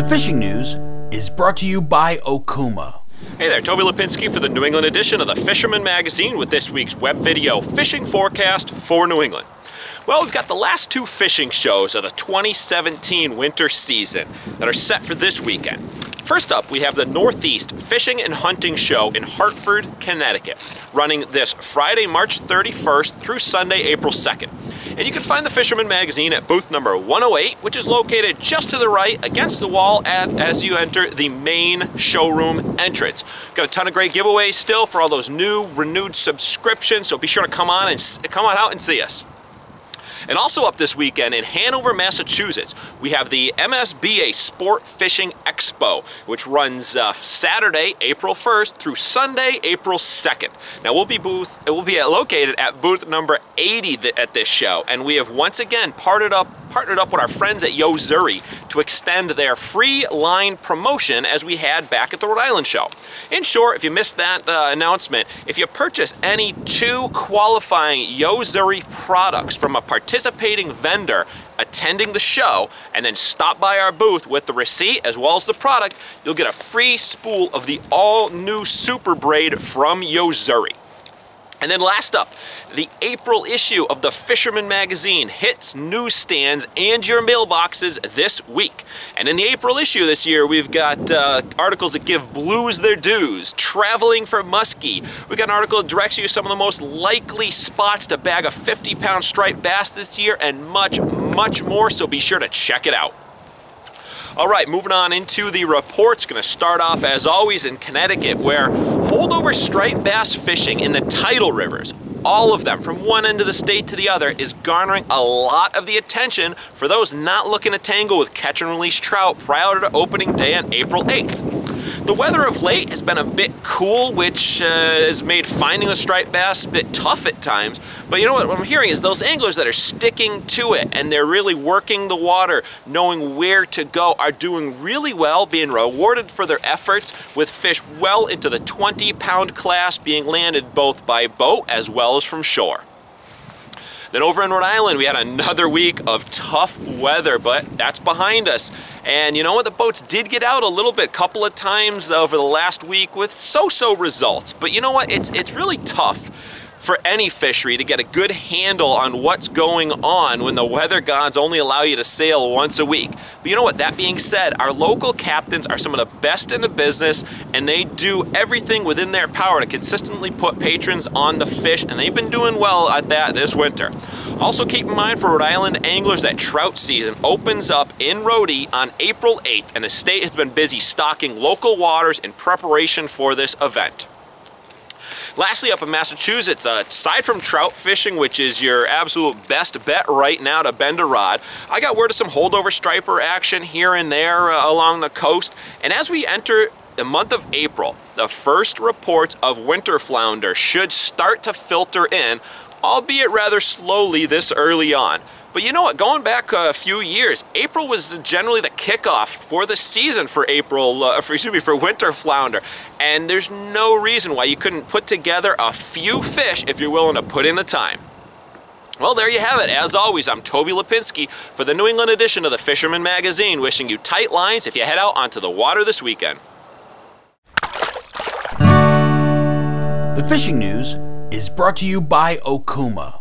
The fishing news is brought to you by Okuma. Hey there, Toby Lapinski for the New England edition of the Fisherman Magazine with this week's web video fishing forecast for New England. Well, we've got the last two fishing shows of the 2017 winter season that are set for this weekend. First up, we have the Northeast Fishing and Hunting Show in Hartford, Connecticut, running this Friday, March 31st through Sunday, April 2nd. And you can find the Fisherman Magazine at booth number 108, which is located just to the right against the wall as you enter the main showroom entrance. Got a ton of great giveaways still for all those new, renewed subscriptions, so be sure to come on out and see us. And also up this weekend in Hanover, Massachusetts, we have the MSBA Sport Fishing Expo, which runs Saturday, April 1st through Sunday, April 2nd. Now it will be located at booth number 80 at this show, and we have once again partnered up with our friends at Yo-Zuri to extend their free line promotion as we had back at the Rhode Island show. In short, if you missed that announcement, if you purchase any 2 qualifying Yo-Zuri products from a participating vendor attending the show and then stop by our booth with the receipt as well as the product, you'll get a free spool of the all-new Super Braid from Yo-Zuri. And then last up, the April issue of the Fisherman Magazine hits newsstands and your mailboxes this week. And in the April issue this year, we've got articles that give blues their dues, traveling for muskie. We've got an article that directs you to some of the most likely spots to bag a 50-pound striped bass this year, and much, much more, so be sure to check it out. All right, moving on into the reports. Going to start off, as always, in Connecticut, where holdover striped bass fishing in the tidal rivers, all of them from one end of the state to the other, is garnering a lot of the attention for those not looking to tangle with catch and release trout prior to opening day on April 8th. The weather of late has been a bit cool, which has made finding the striped bass a bit tough at times. But you know what I'm hearing is those anglers that are sticking to it and they're really working the water, knowing where to go, are doing really well, being rewarded for their efforts with fish well into the 20-pound class being landed both by boat as well as from shore. Then over in Rhode Island, we had another week of tough weather, but that's behind us. And you know what? The boats did get out a little bit, couple of times over the last week with so-so results. But you know what? It's really tough for any fishery to get a good handle on what's going on when the weather gods only allow you to sail once a week. But you know what, that being said, our local captains are some of the best in the business, and they do everything within their power to consistently put patrons on the fish, and they've been doing well at that this winter. Also keep in mind for Rhode Island anglers that trout season opens up in Rhode on April 8th, and the state has been busy stocking local waters in preparation for this event. Lastly, up in Massachusetts, aside from trout fishing, which is your absolute best bet right now to bend a rod, I got word of some holdover striper action here and there along the coast. And as we enter the month of April, the first reports of winter flounder should start to filter in, albeit rather slowly this early on. But you know what, going back a few years, April was generally the kickoff for the season for for winter flounder. And there's no reason why you couldn't put together a few fish if you're willing to put in the time. Well, there you have it. As always, I'm Toby Lapinski for the New England edition of the Fisherman Magazine, wishing you tight lines if you head out onto the water this weekend. The fishing news is brought to you by Okuma.